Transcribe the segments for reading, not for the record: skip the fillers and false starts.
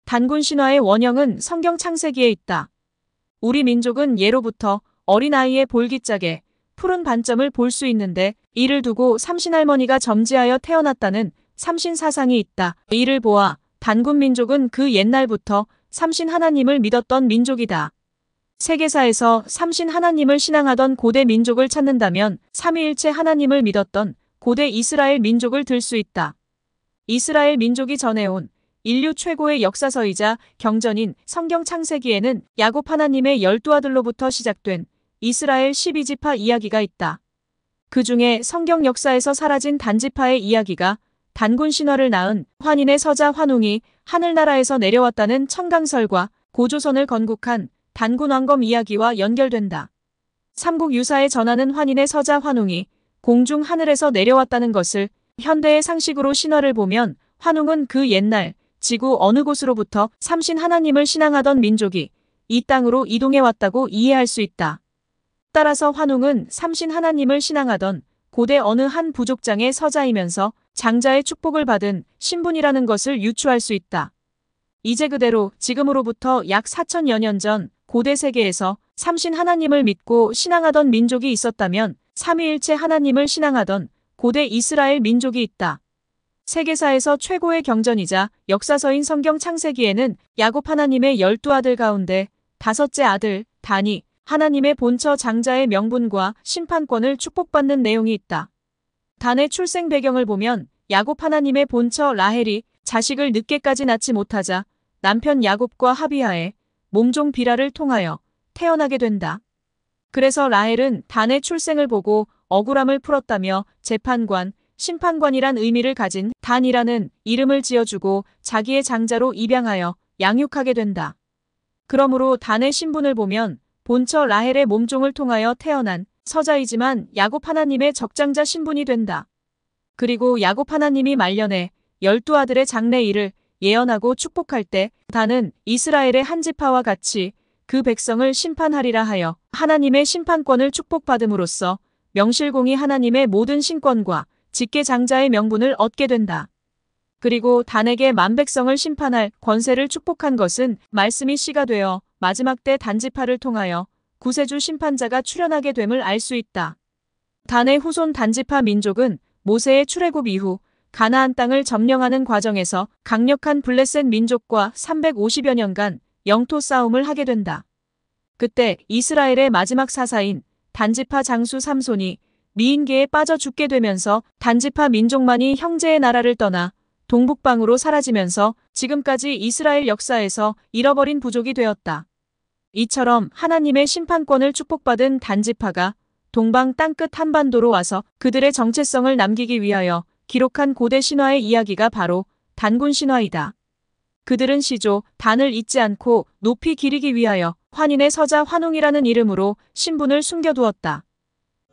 단군 신화의 원형은 성경 창세기에 있다. 우리 민족은 예로부터 어린아이의 볼기짝에 푸른 반점을 볼 수 있는데 이를 두고 삼신할머니가 점지하여 태어났다는 삼신사상이 있다. 이를 보아 단군 민족은 그 옛날부터 삼신 하나님을 믿었던 민족이다. 세계사에서 삼신 하나님을 신앙하던 고대 민족을 찾는다면 삼위일체 하나님을 믿었던 고대 이스라엘 민족을 들 수 있다. 이스라엘 민족이 전해온 인류 최고의 역사서이자 경전인 성경 창세기에는 야곱 하나님의 12아들로부터 시작된 이스라엘 12지파 이야기가 있다. 그 중에 성경 역사에서 사라진 단지파의 이야기가 단군 신화를 낳은 환인의 서자 환웅이 하늘나라에서 내려왔다는 천강설과 고조선을 건국한 단군 왕검 이야기와 연결된다. 삼국 유사에 전하는 환인의 서자 환웅이 공중 하늘에서 내려왔다는 것을 현대의 상식으로 신화를 보면 환웅은 그 옛날 지구 어느 곳으로부터 삼신 하나님을 신앙하던 민족이 이 땅으로 이동해 왔다고 이해할 수 있다. 따라서 환웅은 삼신 하나님을 신앙하던 고대 어느 한 부족장의 서자이면서 장자의 축복을 받은 신분이라는 것을 유추할 수 있다. 이제 그대로 지금으로부터 약 4000여 년 전 고대 세계에서 삼신 하나님을 믿고 신앙하던 민족이 있었다면 삼위일체 하나님을 신앙하던 고대 이스라엘 민족이 있다. 세계사에서 최고의 경전이자 역사서인 성경 창세기에는 야곱 하나님의 12아들 가운데 다섯째 아들 단이 하나님의 본처 장자의 명분과 심판권을 축복받는 내용이 있다. 단의 출생 배경을 보면 야곱 하나님의 본처 라헬이 자식을 늦게까지 낳지 못하자 남편 야곱과 합의하에 몸종 비라를 통하여 태어나게 된다. 그래서 라헬은 단의 출생을 보고 억울함을 풀었다며 재판관, 심판관이란 의미를 가진 단이라는 이름을 지어주고 자기의 장자로 입양하여 양육하게 된다. 그러므로 단의 신분을 보면 본처 라헬의 몸종을 통하여 태어난 서자이지만 야곱 하나님의 적장자 신분이 된다. 그리고 야곱 하나님이 말년에 12아들의 장래일을 예언하고 축복할 때 단은 이스라엘의 한 지파와 같이 그 백성을 심판하리라 하여 하나님의 심판권을 축복받음으로써 명실공히 하나님의 모든 신권과 직계장자의 명분을 얻게 된다. 그리고 단에게 만백성을 심판할 권세를 축복한 것은 말씀이 씨가 되어 마지막 때 단지파를 통하여 구세주 심판자가 출현하게 됨을 알 수 있다. 단의 후손 단지파 민족은 모세의 출애굽 이후 가나안 땅을 점령하는 과정에서 강력한 블레셋 민족과 350여 년간 영토 싸움을 하게 된다. 그때 이스라엘의 마지막 사사인 단지파 장수 삼손이 미인계에 빠져 죽게 되면서 단지파 민족만이 형제의 나라를 떠나 동북방으로 사라지면서 지금까지 이스라엘 역사에서 잃어버린 부족이 되었다. 이처럼 하나님의 심판권을 축복받은 단지파가 동방 땅끝 한반도로 와서 그들의 정체성을 남기기 위하여 기록한 고대 신화의 이야기가 바로 단군 신화이다. 그들은 시조 단을 잊지 않고 높이 기리기 위하여 환인의 서자 환웅이라는 이름으로 신분을 숨겨두었다.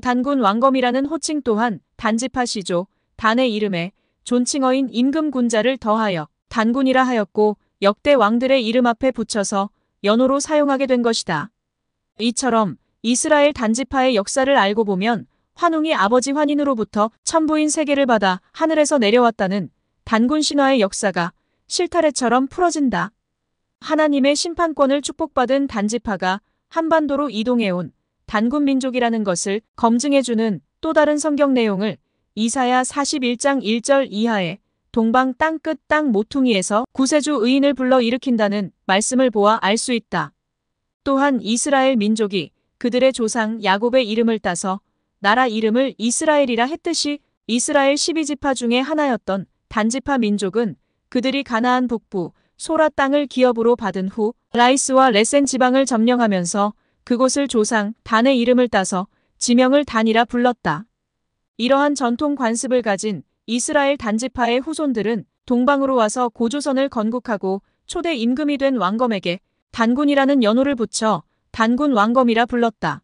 단군 왕검이라는 호칭 또한 단지파 시조 단의 이름에 존칭어인 임금군자를 더하여 단군이라 하였고 역대 왕들의 이름 앞에 붙여서 연호로 사용하게 된 것이다. 이처럼 이스라엘 단지파의 역사를 알고 보면 환웅이 아버지 환인으로부터 천부인 세계를 받아 하늘에서 내려왔다는 단군 신화의 역사가 실타래처럼 풀어진다. 하나님의 심판권을 축복받은 단지파가 한반도로 이동해온 단군 민족이라는 것을 검증해주는 또 다른 성경 내용을 이사야 41장 1절 이하에 동방 땅끝 땅 모퉁이에서 구세주 의인을 불러 일으킨다는 말씀을 보아 알 수 있다. 또한 이스라엘 민족이 그들의 조상 야곱의 이름을 따서 나라 이름을 이스라엘이라 했듯이 이스라엘 12지파 중에 하나였던 단지파 민족은 그들이 가나안 북부 소라 땅을 기업으로 받은 후 라이스와 레센 지방을 점령하면서 그곳을 조상 단의 이름을 따서 지명을 단이라 불렀다. 이러한 전통 관습을 가진 이스라엘 단지파의 후손들은 동방으로 와서 고조선을 건국하고 초대 임금이 된 왕검에게 단군이라는 연호를 붙여 단군 왕검이라 불렀다.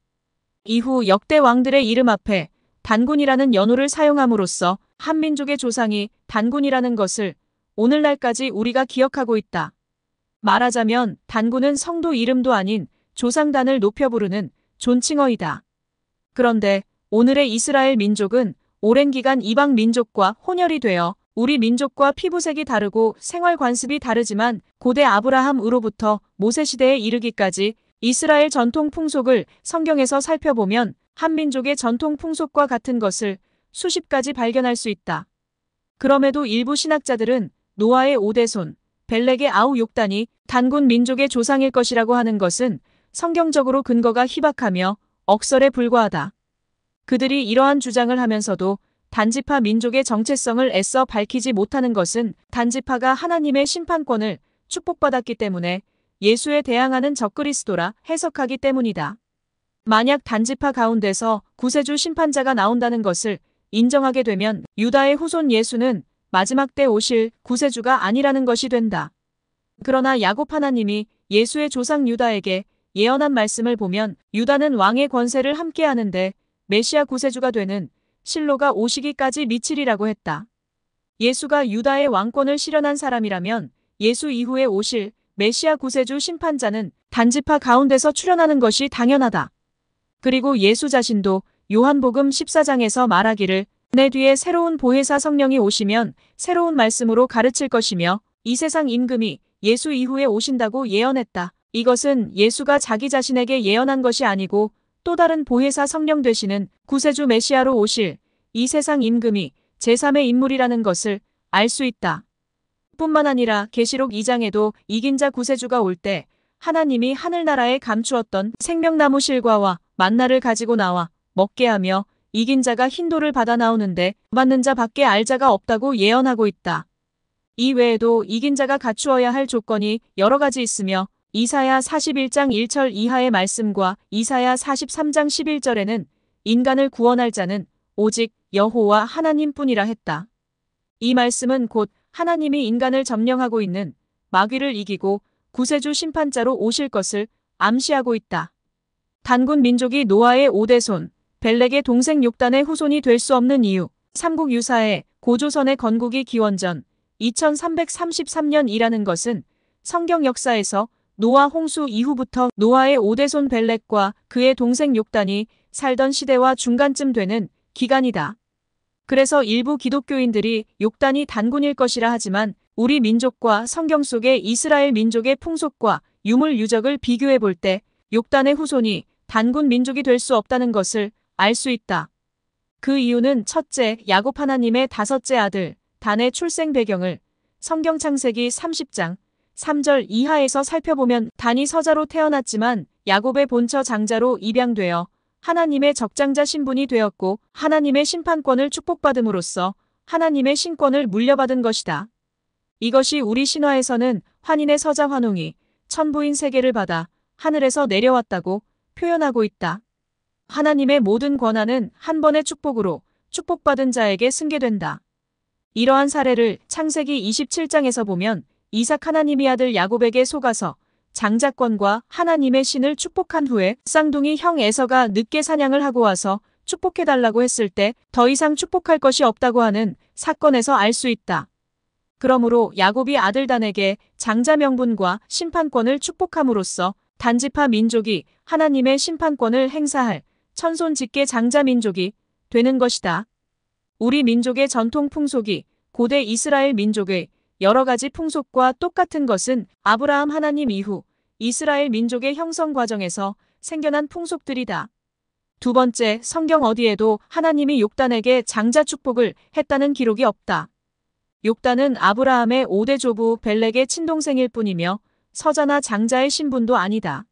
이후 역대 왕들의 이름 앞에 단군이라는 연호를 사용함으로써 한민족의 조상이 단군이라는 것을 오늘날까지 우리가 기억하고 있다. 말하자면 단군은 성도 이름도 아닌 조상단을 높여 부르는 존칭어이다. 그런데 오늘의 이스라엘 민족은 오랜 기간 이방 민족과 혼혈이 되어 우리 민족과 피부색이 다르고 생활 관습이 다르지만 고대 아브라함으로부터 모세 시대에 이르기까지 이스라엘 전통 풍속을 성경에서 살펴보면 한 민족의 전통 풍속과 같은 것을 수십 가지 발견할 수 있다. 그럼에도 일부 신학자들은 노아의 5대손, 벨렉의 아우 욕단이 단군 민족의 조상일 것이라고 하는 것은 성경적으로 근거가 희박하며 억설에 불과하다. 그들이 이러한 주장을 하면서도 단지파 민족의 정체성을 애써 밝히지 못하는 것은 단지파가 하나님의 심판권을 축복받았기 때문에 예수에 대항하는 적그리스도라 해석하기 때문이다. 만약 단지파 가운데서 구세주 심판자가 나온다는 것을 인정하게 되면 유다의 후손 예수는 마지막 때 오실 구세주가 아니라는 것이 된다. 그러나 야곱 하나님이 예수의 조상 유다에게 예언한 말씀을 보면 유다는 왕의 권세를 함께 하는데 메시아 구세주가 되는 실로가 오시기까지 미치리라고 했다. 예수가 유다의 왕권을 실현한 사람이라면 예수 이후에 오실 메시아 구세주 심판자는 단지파 가운데서 출현하는 것이 당연하다. 그리고 예수 자신도 요한복음 14장에서 말하기를 내 뒤에 새로운 보혜사 성령이 오시면 새로운 말씀으로 가르칠 것이며 이 세상 임금이 예수 이후에 오신다고 예언했다. 이것은 예수가 자기 자신에게 예언한 것이 아니고 또 다른 보혜사 성령 되시는 구세주 메시아로 오실 이 세상 임금이 제3의 인물이라는 것을 알 수 있다. 뿐만 아니라 계시록 2장에도 이긴 자 구세주가 올 때 하나님이 하늘나라에 감추었던 생명나무 실과와 만나를 가지고 나와 먹게 하며 이긴 자가 흰돌을 받아 나오는데 받는 자 밖에 알 자가 없다고 예언하고 있다. 이 외에도 이긴 자가 갖추어야 할 조건이 여러 가지 있으며 이사야 41장 1절 이하의 말씀과 이사야 43장 11절에는 인간을 구원할 자는 오직 여호와 하나님뿐이라 했다. 이 말씀은 곧 하나님이 인간을 점령하고 있는 마귀를 이기고 구세주 심판자로 오실 것을 암시하고 있다. 단군 민족이 노아의 5대손, 벨렉의 동생 욕단의 후손이 될 수 없는 이유, 삼국 유사의 고조선의 건국이 기원전 2333년이라는 것은 성경 역사에서 노아 홍수 이후부터 노아의 5대손 벨렉과 그의 동생 욕단이 살던 시대와 중간쯤 되는 기간이다. 그래서 일부 기독교인들이 욕단이 단군일 것이라 하지만 우리 민족과 성경 속의 이스라엘 민족의 풍속과 유물 유적을 비교해 볼 때 욕단의 후손이 단군 민족이 될 수 없다는 것을 알 수 있다. 그 이유는 첫째, 야곱 하나님의 다섯째 아들 단의 출생 배경을 성경 창세기 30장 3절 이하에서 살펴보면 단이 서자로 태어났지만 야곱의 본처 장자로 입양되어 하나님의 적장자 신분이 되었고 하나님의 심판권을 축복받음으로써 하나님의 신권을 물려받은 것이다. 이것이 우리 신화에서는 환인의 서자 환웅이 천부인 세계를 받아 하늘에서 내려왔다고 표현하고 있다. 하나님의 모든 권한은 한 번의 축복으로 축복받은 자에게 승계된다. 이러한 사례를 창세기 27장에서 보면 이삭 하나님의 아들 야곱에게 속아서 장자권과 하나님의 신을 축복한 후에 쌍둥이 형 에서가 늦게 사냥을 하고 와서 축복해달라고 했을 때 더 이상 축복할 것이 없다고 하는 사건에서 알 수 있다. 그러므로 야곱이 아들 단에게 장자 명분과 심판권을 축복함으로써 단지파 민족이 하나님의 심판권을 행사할 천손 직계 장자 민족이 되는 것이다. 우리 민족의 전통 풍속이 고대 이스라엘 민족의 여러 가지 풍속과 똑같은 것은 아브라함 하나님 이후 이스라엘 민족의 형성 과정에서 생겨난 풍속들이다. 두 번째, 성경 어디에도 하나님이 욕단에게 장자 축복을 했다는 기록이 없다. 욕단은 아브라함의 5대 조부 벨렉의 친동생일 뿐이며 서자나 장자의 신분도 아니다.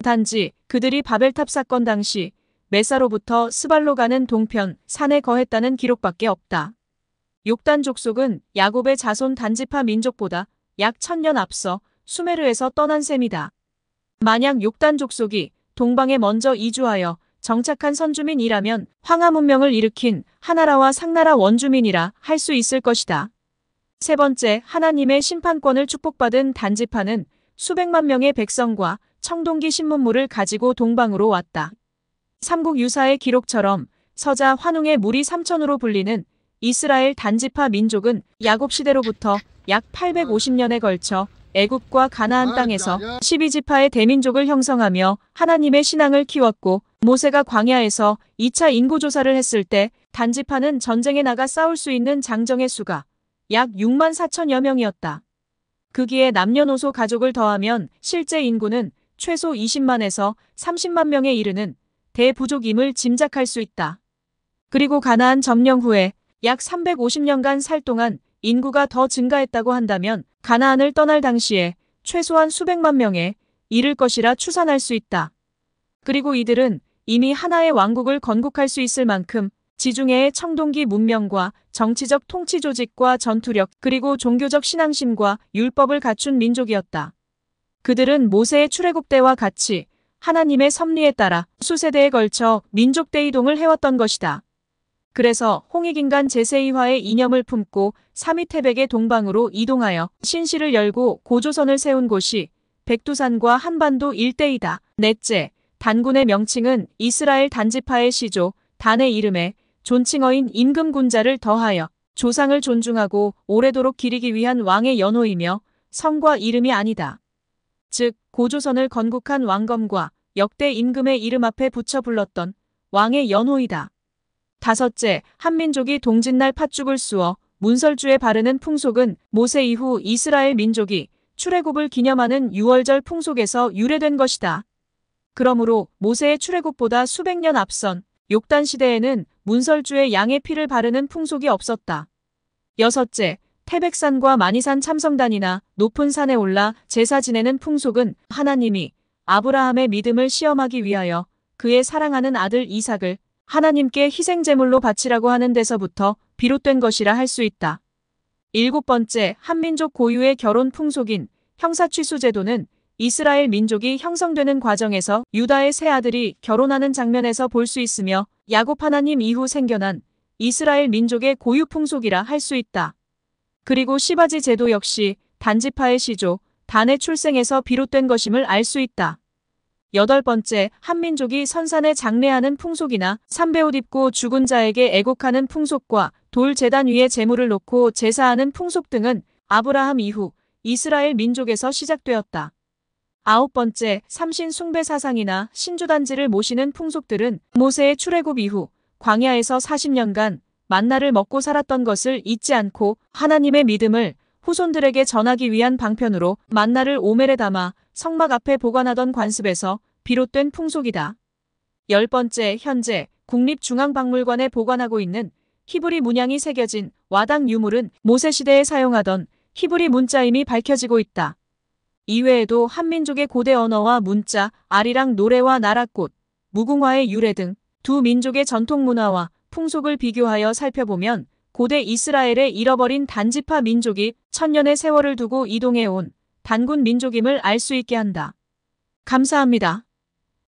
단지 그들이 바벨탑 사건 당시 메사로부터 스발로 가는 동편 산에 거했다는 기록밖에 없다. 욕단 족속은 야곱의 자손 단지파 민족보다 약 1000년 앞서 수메르에서 떠난 셈이다. 만약 욕단 족속이 동방에 먼저 이주하여 정착한 선주민이라면 황하 문명을 일으킨 하나라와 상나라 원주민이라 할 수 있을 것이다. 세 번째, 하나님의 심판권을 축복받은 단지파는 수백만 명의 백성과 청동기 신문물을 가지고 동방으로 왔다. 삼국 유사의 기록처럼 서자 환웅의 무리 3000으로 불리는 이스라엘 단지파 민족은 야곱 시대로부터 약 850년에 걸쳐 애굽과 가나안 땅에서 12지파의 대민족을 형성하며 하나님의 신앙을 키웠고 모세가 광야에서 2차 인구조사를 했을 때 단지파는 전쟁에 나가 싸울 수 있는 장정의 수가 약 6만 4천여 명이었다. 거기에 남녀노소 가족을 더하면 실제 인구는 최소 20만에서 30만 명에 이르는 대부족임을 짐작할 수 있다. 그리고 가나안 점령 후에 약 350년간 살 동안 인구가 더 증가했다고 한다면 가나안을 떠날 당시에 최소한 수백만 명에 이를 것이라 추산할 수 있다. 그리고 이들은 이미 하나의 왕국을 건국할 수 있을 만큼 지중해의 청동기 문명과 정치적 통치 조직과 전투력 그리고 종교적 신앙심과 율법을 갖춘 민족이었다. 그들은 모세의 출애굽 때와 같이 하나님의 섭리에 따라 수세대에 걸쳐 민족 대이동을 해왔던 것이다. 그래서 홍익인간 제세이화의 이념을 품고 삼위태백의 동방으로 이동하여 신시를 열고 고조선을 세운 곳이 백두산과 한반도 일대이다. 넷째, 단군의 명칭은 이스라엘 단지파의 시조, 단의 이름에 존칭어인 임금군자를 더하여 조상을 존중하고 오래도록 기리기 위한 왕의 연호이며 성과 이름이 아니다. 즉, 고조선을 건국한 왕검과 역대 임금의 이름 앞에 붙여 불렀던 왕의 연호이다. 다섯째, 한민족이 동짓날 팥죽을 쑤어 문설주에 바르는 풍속은 모세 이후 이스라엘 민족이 출애굽을 기념하는 유월절 풍속에서 유래된 것이다. 그러므로 모세의 출애굽보다 수백 년 앞선 욕단 시대에는 문설주에 양의 피를 바르는 풍속이 없었다. 여섯째, 태백산과 마니산 참성단이나 높은 산에 올라 제사 지내는 풍속은 하나님이 아브라함의 믿음을 시험하기 위하여 그의 사랑하는 아들 이삭을 하나님께 희생제물로 바치라고 하는 데서부터 비롯된 것이라 할 수 있다. 일곱 번째, 한민족 고유의 결혼 풍속인 형사취수 제도는 이스라엘 민족이 형성되는 과정에서 유다의 세 아들이 결혼하는 장면에서 볼 수 있으며 야곱 하나님 이후 생겨난 이스라엘 민족의 고유 풍속이라 할 수 있다. 그리고 시바지 제도 역시 단지파의 시조, 단의 출생에서 비롯된 것임을 알 수 있다. 여덟 번째, 한민족이 선산에 장례하는 풍속이나 삼배옷 입고 죽은 자에게 애곡하는 풍속과 돌 제단 위에 제물을 놓고 제사하는 풍속 등은 아브라함 이후 이스라엘 민족에서 시작되었다. 아홉 번째, 삼신 숭배 사상이나 신주단지를 모시는 풍속들은 모세의 출애굽 이후 광야에서 40년간 만나를 먹고 살았던 것을 잊지 않고 하나님의 믿음을 후손들에게 전하기 위한 방편으로 만나를 오멜에 담아 성막 앞에 보관하던 관습에서 비롯된 풍속이다. 열 번째, 현재 국립중앙박물관에 보관하고 있는 히브리 문양이 새겨진 와당 유물은 모세시대에 사용하던 히브리 문자임이 밝혀지고 있다. 이외에도 한민족의 고대 언어와 문자, 아리랑 노래와 나라꽃, 무궁화의 유래 등 두 민족의 전통 문화와 풍속을 비교하여 살펴보면 고대 이스라엘의 잃어버린 단지파 민족이 천년의 세월을 두고 이동해온 단군 민족임을 알 수 있게 한다. 감사합니다.